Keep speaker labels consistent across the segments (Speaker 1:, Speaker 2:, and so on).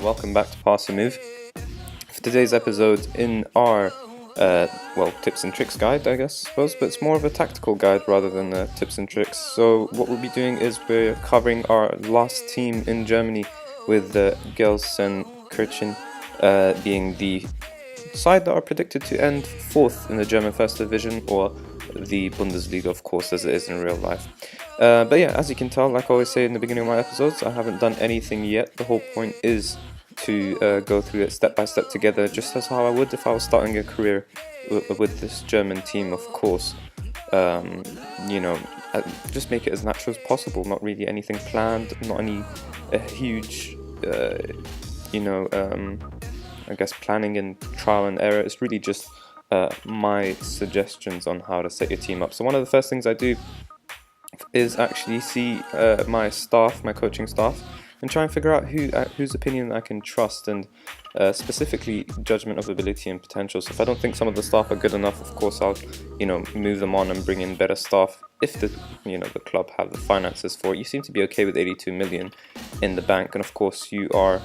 Speaker 1: welcome back to Pass and Move. For today's episode in our tips and tricks guide, I suppose, but it's more of a tactical guide rather than tips and tricks. So what we'll be doing is we're covering our last team in Germany, with the GelsenKirchen being the side that are predicted to end fourth in the German First Division, or the Bundesliga, of course, as it is in real life. But yeah, as you can tell, like I always say in the beginning of my episodes, I haven't done anything yet. The whole point is to go through it step by step together, just as how I would if I was starting a career with this German team, of course. Just make it as natural as possible, not really anything planned, not any huge, planning and trial and error. It's really just my suggestions on how to set your team up. So one of the first things I do is actually see my coaching staff, and try and figure out whose opinion I can trust, and specifically judgment of ability and potential. So if I don't think some of the staff are good enough, of course I'll move them on and bring in better staff if the club have the finances for it. You seem to be okay with 82 million in the bank, and of course you are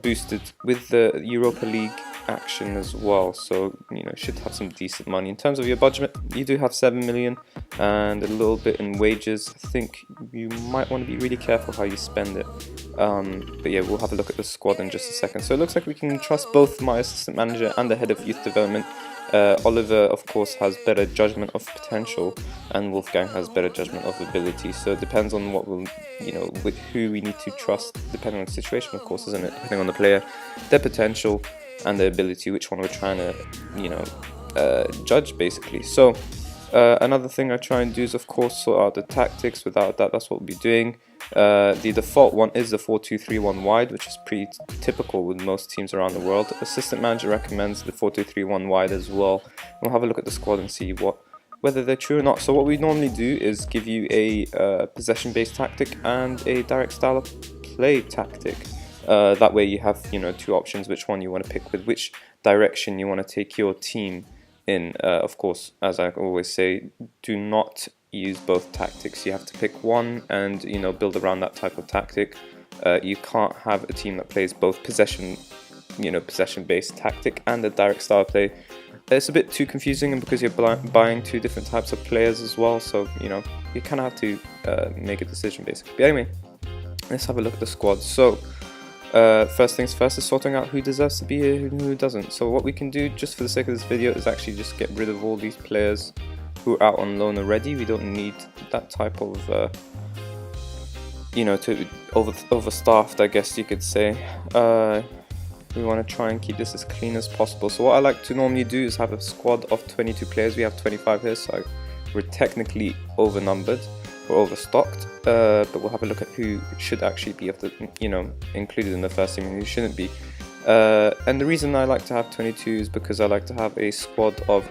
Speaker 1: boosted with the Europa League action as well, so should have some decent money. In terms of your budget, you do have 7 million and a little bit in wages. I think you might want to be really careful how you spend it, but yeah, we'll have a look at the squad in just a second. So it looks like we can trust both my assistant manager and the head of youth development. Oliver, of course, has better judgment of potential, and Wolfgang has better judgment of ability. So it depends on what we'll, with who we need to trust, depending on the situation, of course, isn't it? Depending on the player, their potential, and their ability, which one we're trying to, judge, basically. So another thing I try and do is, of course, sort out the tactics. Without that, that's what we'll be doing. The default one is the 4-2-3-1 wide, which is pretty typical with most teams around the world. Assistant manager recommends the 4-2-3-1 wide as well. We'll have a look at the squad and see whether they're true or not. So what we normally do is give you a possession-based tactic and a direct style of play tactic. That way you have two options, which one you want to pick, with which direction you want to take your team in. Of course, as I always say, do not use both tactics. You have to pick one and build around that type of tactic. You can't have a team that plays both possession-based tactic and a direct style play. It's a bit too confusing, and because you're buying two different types of players as well, so you kind of have to make a decision, basically. But anyway, let's have a look at the squad. So first things first is sorting out who deserves to be here and who doesn't. So what we can do, just for the sake of this video, is actually just get rid of all these players who are out on loan already. We don't need that type of to overstaffed, I guess you could say. We want to try and keep this as clean as possible. So what I like to normally do is have a squad of 22 players. We have 25 here, so we're technically overnumbered or overstocked, but we'll have a look at who should actually be included in the first team and who shouldn't be. And the reason I like to have 22 is because I like to have a squad of,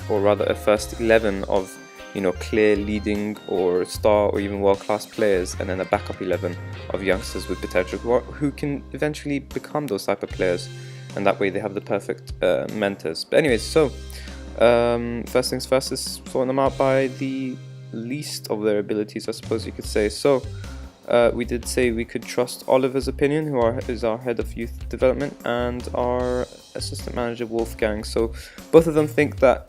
Speaker 1: or rather a first 11 of, clear leading or star or even world-class players, and then a backup 11 of youngsters with potential who can eventually become those type of players, and that way they have the perfect mentors. But anyways, so first things first is sorting them out by the least of their abilities, I suppose you could say. So we did say we could trust Oliver's opinion, who is our head of youth development, and our assistant manager Wolfgang. So both of them think that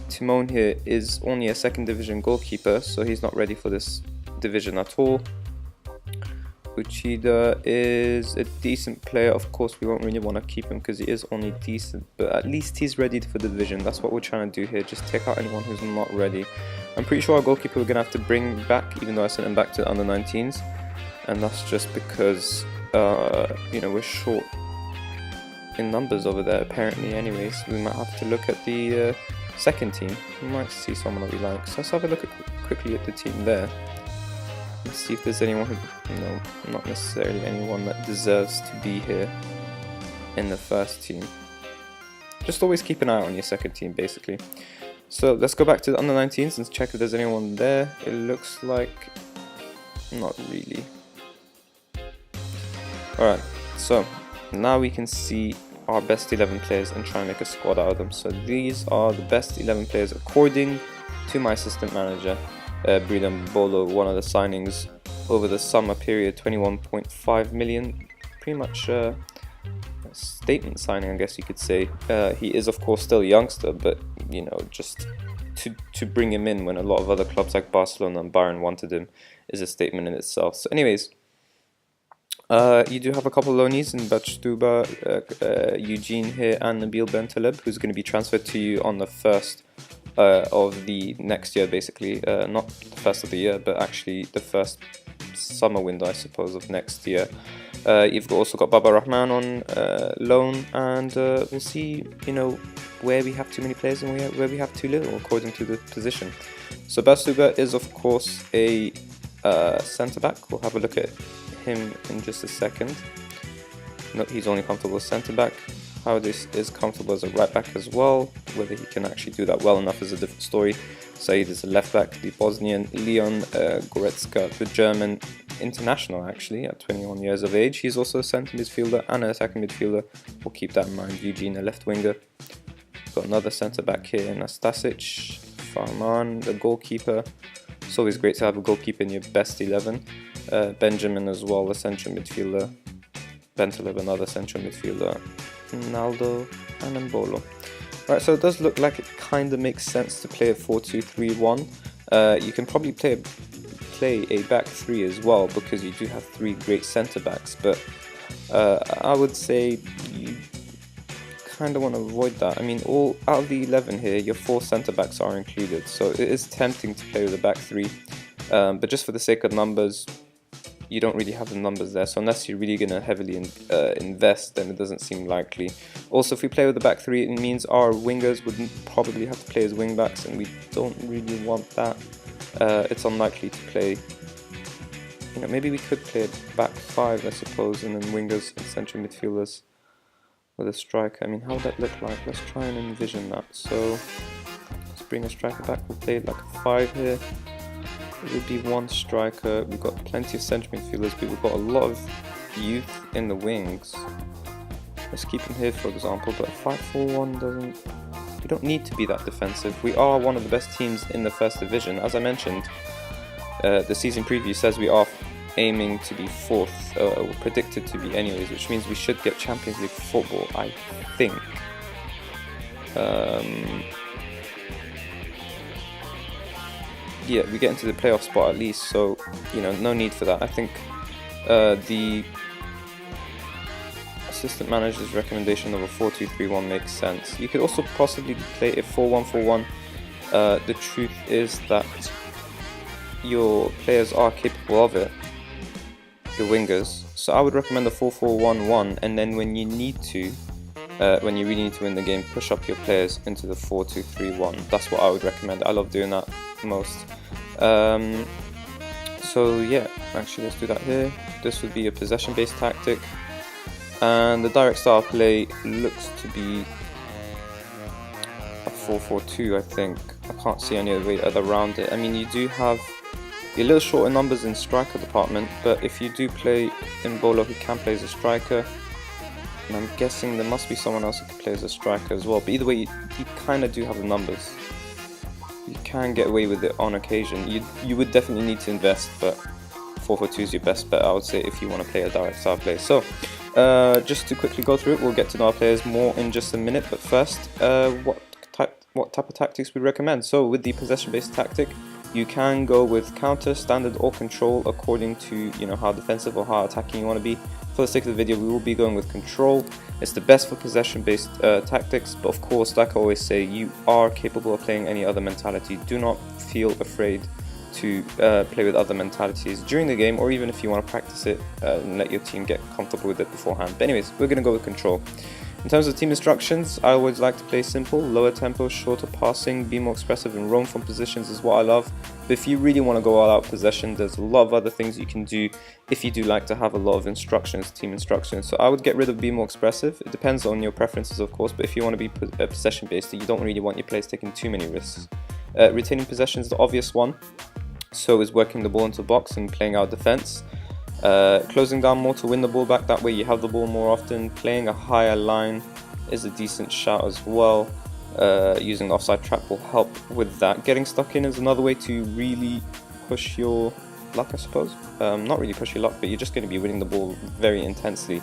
Speaker 1: Timon here is only a second division goalkeeper, so he's not ready for this division at all. Uchida is a decent player. Of course, we won't really want to keep him because he is only decent, but at least he's ready for the division. That's what we're trying to do here, just take out anyone who's not ready. I'm pretty sure our goalkeeper we're going to have to bring back, even though I sent him back to the under-19s, and that's just because we're short in numbers over there apparently. Anyways, we might have to look at the second team. We might see someone that we like, so let's have a look quickly at the team there. Let's see if there's anyone who, not necessarily anyone that deserves to be here in the first team. Just always keep an eye on your second team, basically. So let's go back to the under-19s and check if there's anyone there. It looks like not really. Alright, so now we can see our best 11 players and try and make a squad out of them. So these are the best 11 players according to my assistant manager, Bolo. One of the signings over the summer period, 21.5 million pretty much a statement signing, I guess you could say. He is of course still a youngster, but you know, just to bring him in when a lot of other clubs like Barcelona and Bayern wanted him is a statement in itself. So anyways, you do have a couple of loanees in Bachtuba, Eugene here, and Nabil Bentaleb, who's going to be transferred to you on the 1st of the next year, basically. Not the 1st of the year, but actually the first summer window, I suppose, of next year. You've also got Baba Rahman on loan, and we'll see, you know, where we have too many players and where we have too little, according to the position. So Basuba is, of course, a centre-back. We'll have a look at him in just a second. No, he's only comfortable as centre-back. How this is comfortable as a right-back as well. Whether he can actually do that well enough is a different story. Said is a left-back. The Bosnian Leon Goretzka, the German international, actually, at 21 years of age. He's also a centre midfielder and an attacking midfielder. We'll keep that in mind. Eugene, a left winger. Got another centre back here, Nastasic. Farman, the goalkeeper. It's always great to have a goalkeeper in your best 11. Benjamin as well, a central midfielder. Bentaleb, another central midfielder. Naldo and Mbolo. Right, so it does look like it kind of makes sense to play a 4-2-3-1. You can probably play a back three as well, because you do have 3 great centre backs, but I would say you kind of want to avoid that. I mean, all out of the 11 here, your 4 centre backs are included, so it is tempting to play with a back three, but just for the sake of numbers, you don't really have the numbers there, so unless you're really going to heavily invest, then it doesn't seem likely. Also, if we play with the back three, it means our wingers would probably have to play as wing backs, and we don't really want that. It's unlikely to play, you know, maybe we could play a back 5, I suppose, and then wingers and central midfielders with a striker. I mean, how would that look like? Let's try and envision that. So let's bring a striker back. We'll play like a 5 here. It would be 1 striker. We've got plenty of central midfielders, but we've got a lot of youth in the wings. Let's keep him here, for example, but 5-4-1 doesn't... We don't need to be that defensive. We are one of the best teams in the first division. As I mentioned, the season preview says we are aiming to be 4th, or predicted to be anyways, which means we should get Champions League football, I think. Yeah, we get into the playoff spot at least, so, you know, no need for that. I think the assistant manager's recommendation of a 4-2-3-1 makes sense. You could also possibly play a 4-1-4-1. The truth is that your players are capable of it, your wingers. So I would recommend the 4-4-1-1, and then when you need to, when you really need to win the game, push up your players into the 4-2-3-1. That's what I would recommend. I love doing that most. So yeah, actually let's do that here. This would be a possession-based tactic, and the direct style play looks to be a 4-4-2. I think I can't see any other way around it. I mean, you do have a little short in numbers in striker department, but if you do play Mbolo, who can play as a striker, and I'm guessing there must be someone else who can play as a striker as well, but either way, you kind of do have the numbers. You can get away with it on occasion. You would definitely need to invest, but 4-4-2 is your best bet, I would say, if you want to play a direct style play. So just to quickly go through it, we'll get to know our players more in just a minute, but first, what type of tactics we recommend. So with the possession-based tactic, you can go with counter, standard, or control according to, you know, how defensive or how attacking you want to be. For the sake of the video, we will be going with control. It's the best for possession-based tactics, but of course, like I always say, you are capable of playing any other mentality. Do not feel afraid to play with other mentalities during the game, or even if you want to practice it and let your team get comfortable with it beforehand. But anyways, we're going to go with control. In terms of team instructions, I always like to play simple, lower tempo, shorter passing, be more expressive, and roam from positions is what I love. But if you really want to go all out possession, there's a lot of other things you can do if you do like to have a lot of instructions, team instructions. So I would get rid of be more expressive. It depends on your preferences, of course, but if you want to be possession based, you don't really want your players taking too many risks. Retaining possession is the obvious one, so is working the ball into the box and playing out defense. Closing down more to win the ball back, that way you have the ball more often. Playing a higher line is a decent shout as well. Using the offside trap will help with that. Getting stuck in is another way to really push your luck, I suppose. Not really push your luck, but you're just going to be winning the ball very intensely.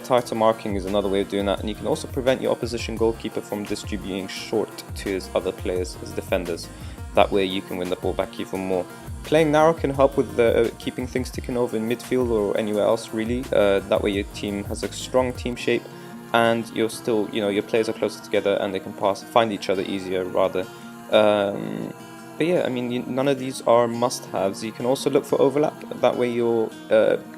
Speaker 1: Tighter marking is another way of doing that, and you can also prevent your opposition goalkeeper from distributing short to his other players, his defenders. That way you can win the ball back even more. Playing narrow can help with keeping things ticking over in midfield or anywhere else, really. That way your team has a strong team shape, and you're still, your players are closer together and they can find each other easier, rather. But yeah, I mean, none of these are must-haves. You can also look for overlap. That way you're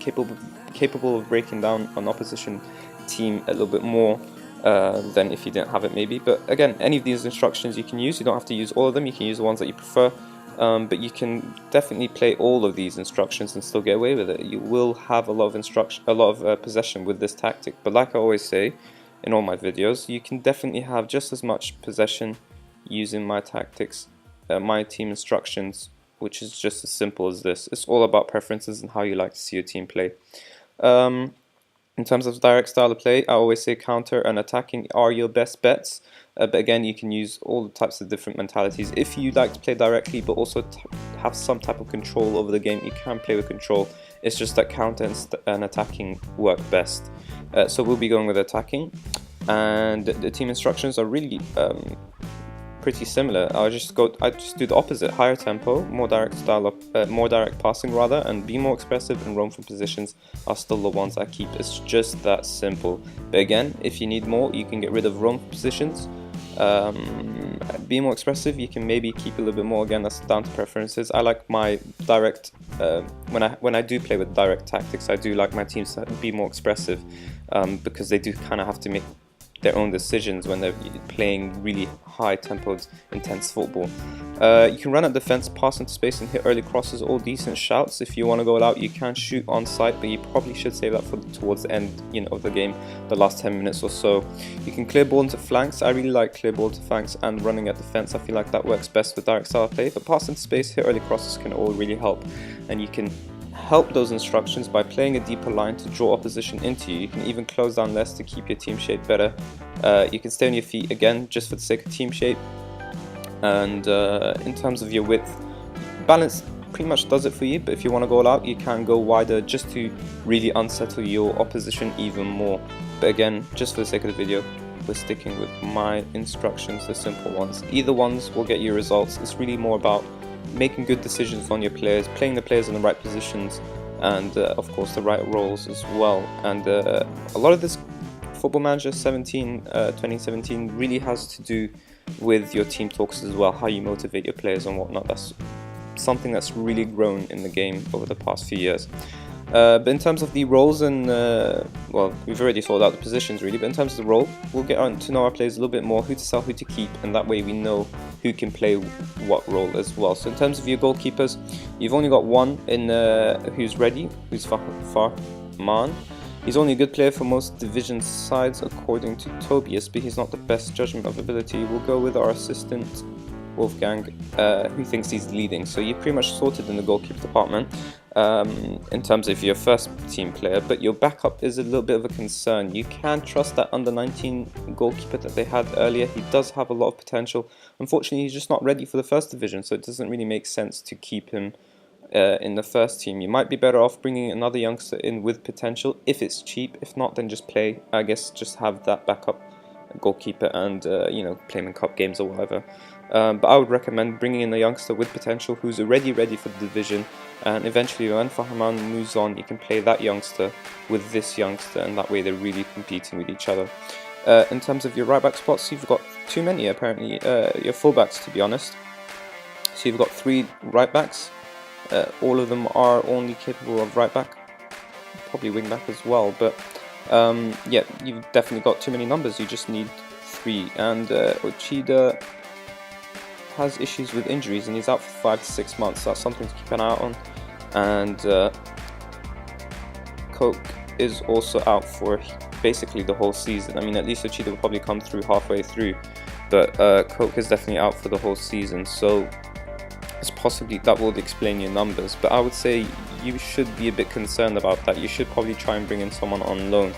Speaker 1: capable of breaking down an opposition team a little bit more than if you didn't have it, maybe. But again, any of these instructions you can use. You don't have to use all of them. You can use the ones that you prefer. But you can definitely play all of these instructions and still get away with it. You will have a lot of possession with this tactic. But like I always say in all my videos, you can definitely have just as much possession using my tactics, my team instructions, which is just as simple as this. It's all about preferences and how you like to see your team play. In terms of direct style of play, I always say counter and attacking are your best bets. But again, you can use all the types of different mentalities. If you like to play directly but also have some type of control over the game, you can play with control. It's just that counter and attacking work best. So we'll be going with attacking. And the team instructions are really pretty similar. I just do the opposite: higher tempo, more direct style of more direct passing rather, and be more expressive and roam from positions are still the ones I keep. It's just that simple. But again, if you need more, you can get rid of roam positions. Be more expressive, you can maybe keep a little bit more. Again, that's down to preferences. I like my direct when I do play with direct tactics, I do like my teams to be more expressive, because they do kind of have to make their own decisions when they're playing really high-tempoed, intense football. You can run at defense, pass into space, and hit early crosses. All decent shouts. If you want to go all out, you can shoot on sight, but you probably should save that for towards the end, of the game, the last 10 minutes or so. You can clear ball into flanks. I really like clear ball to flanks and running at defense. I feel like that works best with direct style play. But pass into space, hit early crosses can all really help, and you can help those instructions by playing a deeper line to draw opposition into you. You can even close down less to keep your team shape better. You can stay on your feet again just for the sake of team shape. And in terms of your width, balance pretty much does it for you, but if you want to go all out, you can go wider just to really unsettle your opposition even more. But again, just for the sake of the video, we're sticking with my instructions, the simple ones. Either ones will get you results. It's really more about making good decisions on your players, playing the players in the right positions, and of course the right roles as well. And a lot of this Football Manager 2017 really has to do with your team talks as well, how you motivate your players and whatnot. That's something that's really grown in the game over the past few years. But in terms of the roles and, well, we've already sorted out the positions really, but in terms of the role, we'll get on to know our players a little bit more, who to sell, who to keep, and that way we know who can play what role as well. So in terms of your goalkeepers, you've only got one in who's ready, who's Farman. He's only a good player for most division sides according to Tobias, but he's not the best judgment of ability. We'll go with our assistant Wolfgang, who thinks he's leading. So you're pretty much sorted in the goalkeeper department in terms of your first team player, but your backup is a little bit of a concern. You can trust that under 19 goalkeeper that they had earlier. He does have a lot of potential. Unfortunately, he's just not ready for the first division, so it doesn't really make sense to keep him in the first team. You might be better off bringing another youngster in with potential if it's cheap. If not, then just play, I guess, just have that backup goalkeeper and play him in cup games or whatever. But I would recommend bringing in a youngster with potential who's already ready for the division, and eventually when Farman moves on, you can play that youngster with this youngster, and that way they're really competing with each other. In terms of your right back spots, you've got too many apparently, your fullbacks to be honest. So you've got 3 right backs. All of them are only capable of right back, probably wing back as well, but yeah, you've definitely got too many numbers. You just need 3, and Uchida has issues with injuries and he's out for 5 to 6 months. So that's something to keep an eye out on. And Coke is also out for basically the whole season. I mean, at least Uchida will probably come through halfway through, but Coke is definitely out for the whole season, so it's possibly that will explain your numbers. But I would say you should be a bit concerned about that. You should probably try and bring in someone on loan.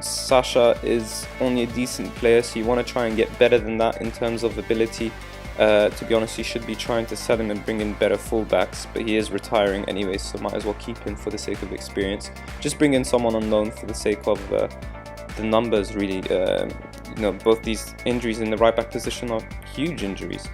Speaker 1: Sasha is only a decent player, so you want to try and get better than that in terms of ability. To be honest, you should be trying to sell him and bring in better fullbacks, but he is retiring anyway, so might as well keep him for the sake of experience. Just bring in someone on loan for the sake of the numbers, really. Both these injuries in the right back position are huge injuries.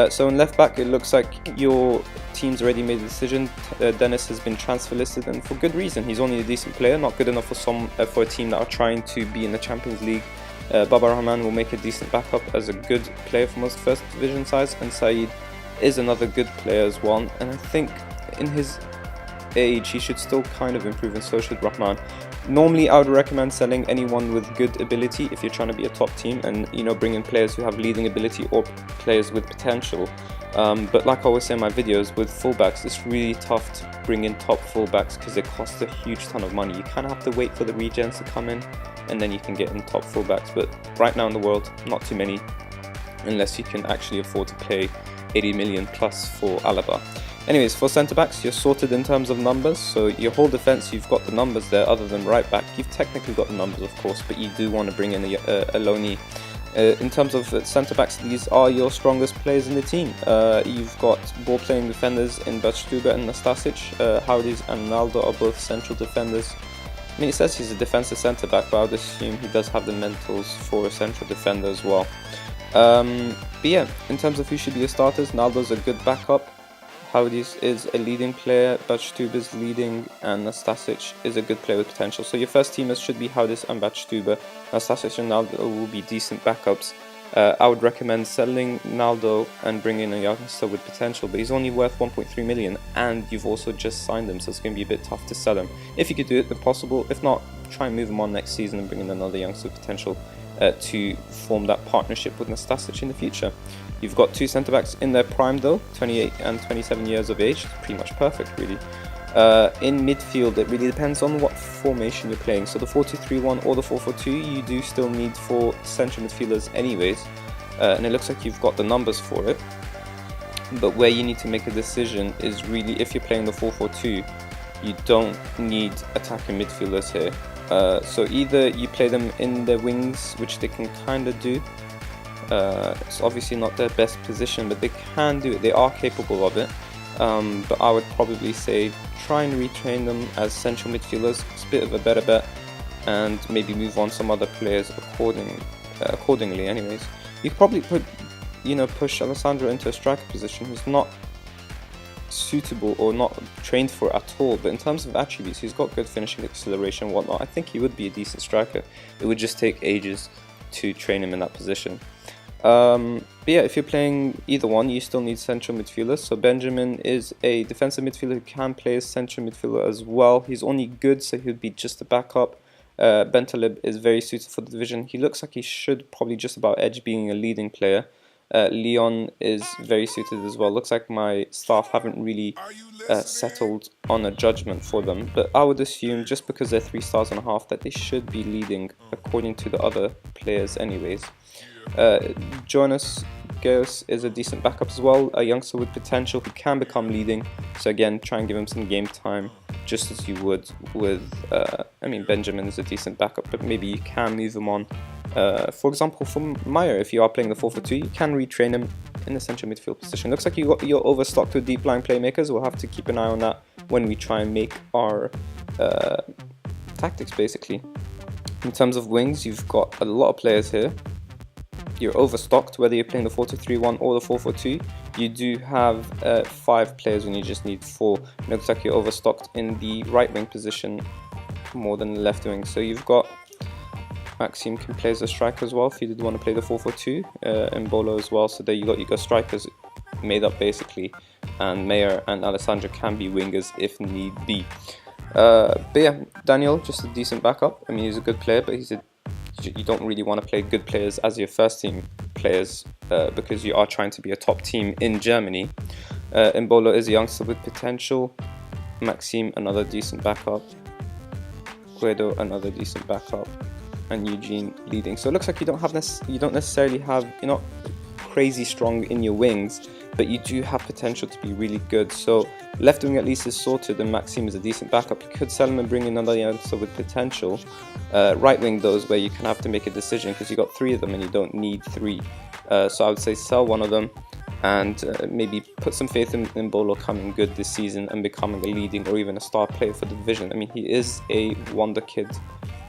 Speaker 1: So in left back, it looks like your team's already made a decision. Dennis has been transfer listed, and for good reason. He's only a decent player, not good enough for a team that are trying to be in the Champions League. Baba Rahman will make a decent backup as a good player for most first division sides, and Saeed is another good player as well. And I think in his age, he should still kind of improve, and so should Rahman. Normally, I would recommend selling anyone with good ability if you're trying to be a top team, and bring in players who have leading ability or players with potential. But like I always say in my videos, with fullbacks, it's really tough to bring in top fullbacks because it costs a huge ton of money. You kind of have to wait for the regens to come in, and then you can get in top fullbacks. But right now in the world, not too many, unless you can actually afford to pay 80 million plus for Alaba. Anyways, for centre-backs, you're sorted in terms of numbers. So your whole defence, you've got the numbers there. Other than right-back, you've technically got the numbers, of course, but you do want to bring in a loanee. In terms of centre-backs, these are your strongest players in the team. You've got ball-playing defenders in Batstuber and Nastasic. Howdies and Ronaldo are both central defenders. I mean, it says he's a defensive centre-back, but I would assume he does have the mentals for a central defender as well. But yeah, in terms of who should be your starters, Naldo's a good backup. Howdies is a leading player, Batstuber's leading, and Nastasic is a good player with potential. So your first teamers should be Howdies and Batstuber. Nastasic and Naldo will be decent backups. I would recommend selling Naldo and bringing in a youngster with potential, but he's only worth 1.3 million, and you've also just signed him, so it's going to be a bit tough to sell him. If you could do it, then possible. If not, try and move him on next season and bring in another youngster with potential to form that partnership with Nastasic in the future. You've got two centre-backs in their prime though, 28 and 27 years of age. It's pretty much perfect, really. In midfield, it really depends on what formation you're playing. So the 4-2-3-1 or the 4-4-2, you do still need 4 central midfielders anyways. And it looks like you've got the numbers for it. But where you need to make a decision is really if you're playing the 4-4-2, you don't need attacking midfielders here. So either you play them in their wings, which they can kind of do. It's obviously not their best position, but they can do it. They are capable of it. But I would probably say try and retrain them as central midfielders. It's a bit of a better bet, and maybe move on some other players accordingly. Anyways, you could probably push Alessandro into a striker position who's not suitable or not trained for it at all. But in terms of attributes, he's got good finishing, acceleration, and whatnot. I think he would be a decent striker. It would just take ages to train him in that position. But yeah, if you're playing either one, you still need central midfielders. So Benjamin is a defensive midfielder who can play as central midfielder as well. He's only good, so he'd be just a backup. Bentaleb is very suited for the division. He looks like he should probably just about edge being a leading player. Leon is very suited as well. Looks like my staff haven't really settled on a judgment for them, but I would assume just because they're 3.5 stars that they should be leading according to the other players anyways. Jonas Geos is a decent backup as well, a youngster with potential who can become leading. So again, try and give him some game time, just as you would with, Benjamin is a decent backup, but maybe you can move him on. For example, for Meyer, if you are playing the 4-4-2, you can retrain him in the central midfield position. Looks like you're overstocked with deep line playmakers. We'll have to keep an eye on that when we try and make our tactics, basically. In terms of wings, you've got a lot of players here. You're overstocked, whether you're playing the 4-2-3-1 or the 4-4-2. You do have 5 players when you just need 4. It looks like you're overstocked in the right wing position more than the left wing. So you've got Maxime can play as a striker as well if you did want to play the 4-4-2, and Bolo as well. So there you got strikers made up basically, and Meyer and Alessandro can be wingers if need be. But yeah, Daniel, just a decent backup. I mean, he's a good player, but you don't really want to play good players as your first team players because you are trying to be a top team in Germany. Mbolo is a youngster with potential. Maxime, another decent backup. Guido, another decent backup. And Eugene leading. So it looks like you don't necessarily have, you're not crazy strong in your wings, but you do have potential to be really good. So left wing at least is sorted, and Maxime is a decent backup. You could sell him and bring in another youngster with potential. Right wing though is where you can have to make a decision because you got 3 of them and you don't need 3. So I would say sell one of them, and maybe put some faith in Bolo coming good this season and becoming a leading or even a star player for the division. I mean, he is a wonder kid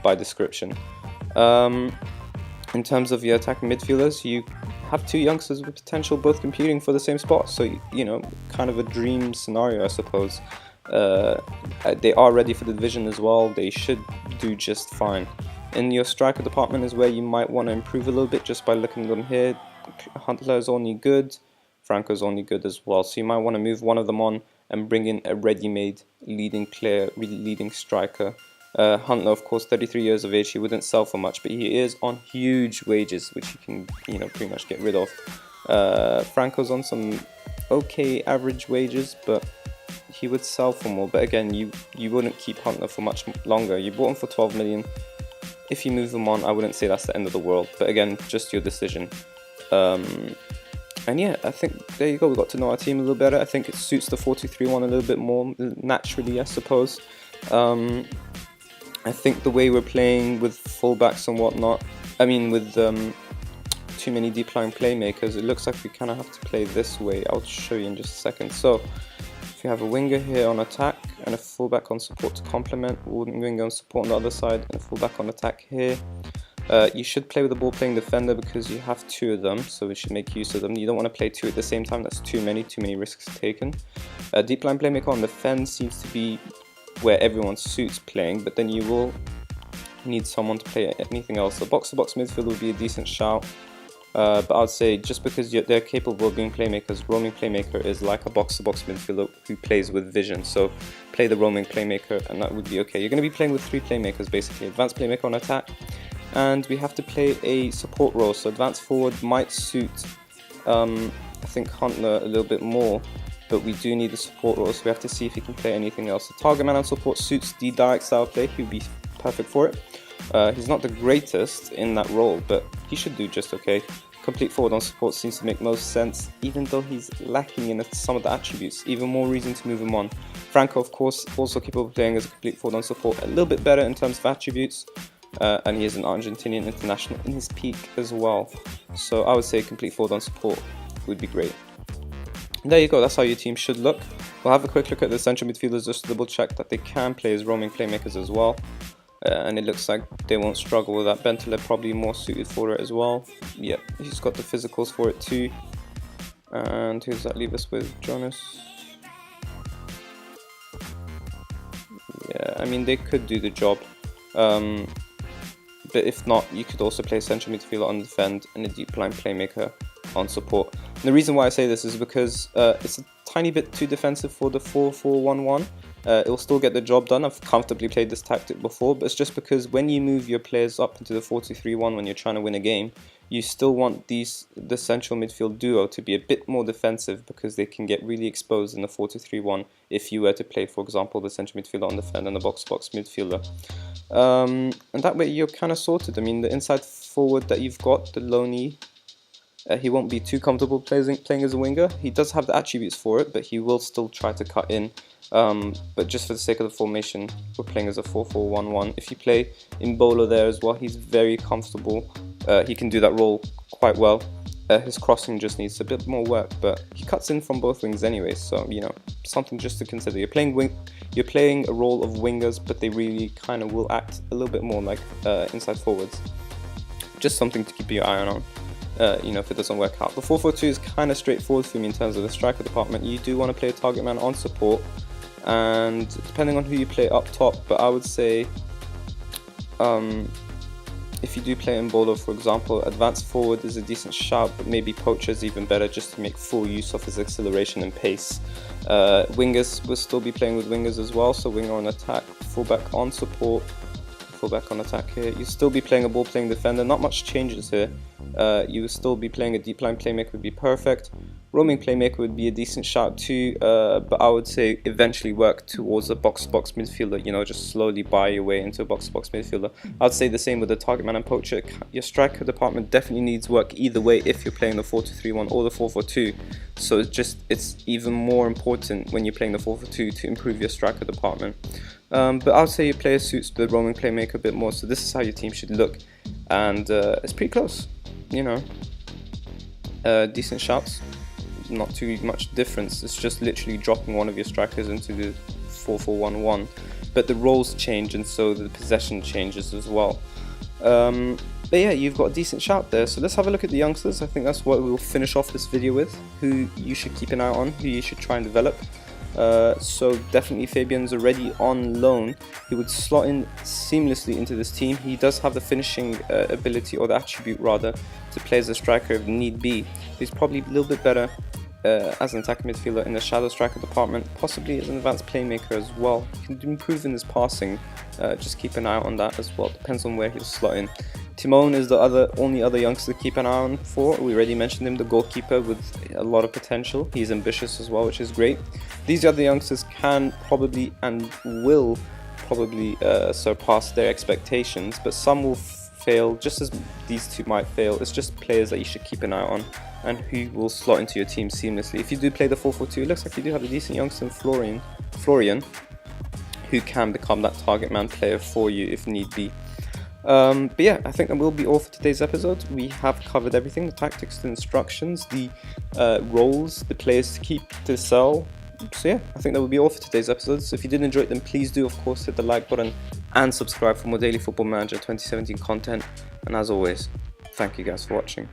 Speaker 1: by description. In terms of your attacking midfielders, you have two youngsters with potential both competing for the same spot, so you know, kind of a dream scenario, I suppose. They are ready for the division as well. They should do just fine. In your striker department is where you might want to improve a little bit just by looking at them here. Huntler is only good, Franco's only good as well, so you might want to move one of them on and bring in a ready-made leading player, really leading striker. Huntler, of course, 33 years of age, he wouldn't sell for much, but he is on huge wages, which you can, you know, pretty much get rid of. Franco's on some okay average wages, but he would sell for more. But again, you wouldn't keep Huntler for much longer. You bought him for 12 million. If you move him on, I wouldn't say that's the end of the world, but again, just your decision. And yeah, I think there you go, we got to know our team a little better. I think it suits the 4-2-3-1 a little bit more naturally, I suppose. I think the way we're playing with fullbacks and whatnot, I mean with too many deep lying playmakers, it looks like we kind of have to play this way. I'll show you in just a second. So if you have a winger here on attack and a fullback on support to complement, winger on support on the other side and a fullback on attack here. You should play with a ball-playing defender because you have two of them, so we should make use of them. You don't want to play two at the same time, that's too many risks taken. Deep line playmaker on defense seems to be where everyone suits playing, but then you will need someone to play anything else. So box-to-box midfield would be a decent shout, but I'd say just because they're capable of being playmakers, roaming playmaker is like a box-to-box midfielder who plays with vision. So play the roaming playmaker and that would be okay. You're going to be playing with three playmakers basically. Advanced playmaker on attack, and we have to play a support role, so advanced forward might suit I think Huntler a little bit more, but we do need the support role, so we have to see if he can play anything else. The target man on support suits the direct style play, he would be perfect for it. He's not the greatest in that role, but he should do just okay. Complete forward on support seems to make most sense, even though he's lacking in some of the attributes. Even more reason to move him on. Franco, of course, also capable of playing as a complete forward on support, a little bit better in terms of attributes. And he is an Argentinian international in his peak as well. So I would say complete forward on support would be great. And there you go, that's how your team should look. We'll have a quick look at the central midfielders just to double check that they can play as roaming playmakers as well. And it looks like they won't struggle with that. Bentaleb probably more suited for it as well. Yep, he's got the physicals for it too. And who does that leave us with? Jonas? Yeah, I mean they could do the job. But if not, you could also play central midfielder on defend and a deep line playmaker on support. And the reason why I say this is because it's a tiny bit too defensive for the 4-4-1-1. It'll still get the job done. I've comfortably played this tactic before, but it's just because when you move your players up into the 4-2-3-1 when you're trying to win a game, you still want the central midfield duo to be a bit more defensive because they can get really exposed in the 4-2-3-1 if you were to play, for example, the central midfielder on defend and the box-to-box midfielder. And that way you're kind of sorted. I mean, the inside forward that you've got, the Loney, he won't be too comfortable playing as a winger. He does have the attributes for it, but he will still try to cut in. But just for the sake of the formation, we're playing as a 4-4-1-1. If you play Imbolo there as well, he's very comfortable. He can do that role quite well. His crossing just needs a bit more work, but he cuts in from both wings anyway, so you know, something just to consider. You're playing a role of wingers, but they really kind of will act a little bit more like inside forwards. Just something to keep your eye on. You know, if it doesn't work out. The 4-4-2 is kind of straightforward for me in terms of the striker department. You do want to play a target man on support, and depending on who you play up top, but I would say if you do play Mbolo, for example, advanced forward is a decent shout, but maybe Poacher is even better just to make full use of his acceleration and pace. Wingers will still be playing with wingers as well, so winger on attack, fullback on support, fullback on attack here. You still be playing a ball-playing defender, not much changes here. You will still be playing a deep line playmaker, would be perfect. Roaming playmaker would be a decent shout too, but I would say eventually work towards a box-to-box midfielder, you know, just slowly buy your way into a box-to-box midfielder. I'd say the same with the target man and Poacher. Your striker department definitely needs work either way if you're playing the 4-2-3-1 or the 4-4-2. So it's even more important when you're playing the 4-4-2 to improve your striker department. But I'd say your player suits the roaming playmaker a bit more, so this is how your team should look, and it's pretty close, you know. decent shouts, not too much difference. It's just literally dropping one of your strikers into the 4-4-1-1, but the roles change and so the possession changes as well. But yeah, you've got a decent shout there. So let's have a look at the youngsters. I think that's what we'll finish off this video with, who you should keep an eye on, who you should try and develop. So definitely Fabian's already on loan. He would slot in seamlessly into this team. He does have the finishing ability, or the attribute rather, to play as a striker if need be. He's probably a little bit better as an attacking midfielder in the shadow striker department, possibly as an advanced playmaker as well. He can improve in his passing, just keep an eye out on that as well. Depends on where he'll slot in. Timon is the only other youngster to keep an eye on for. We already mentioned him, the goalkeeper with a lot of potential. He's ambitious as well, which is great. These other youngsters can probably and will probably surpass their expectations, but some will fail just as these two might fail. It's just players that you should keep an eye on and who will slot into your team seamlessly. If you do play the 4-4-2, it looks like you do have a decent youngster in Florian, who can become that target man player for you if need be. But yeah, I think that will be all for today's episode. We have covered everything: the tactics, the instructions, the roles, the players to keep, to sell. So yeah, I think that will be all for today's episode. So if you did enjoy it, then please do of course hit the like button and subscribe for more daily Football Manager 2017 content. And as always, thank you guys for watching.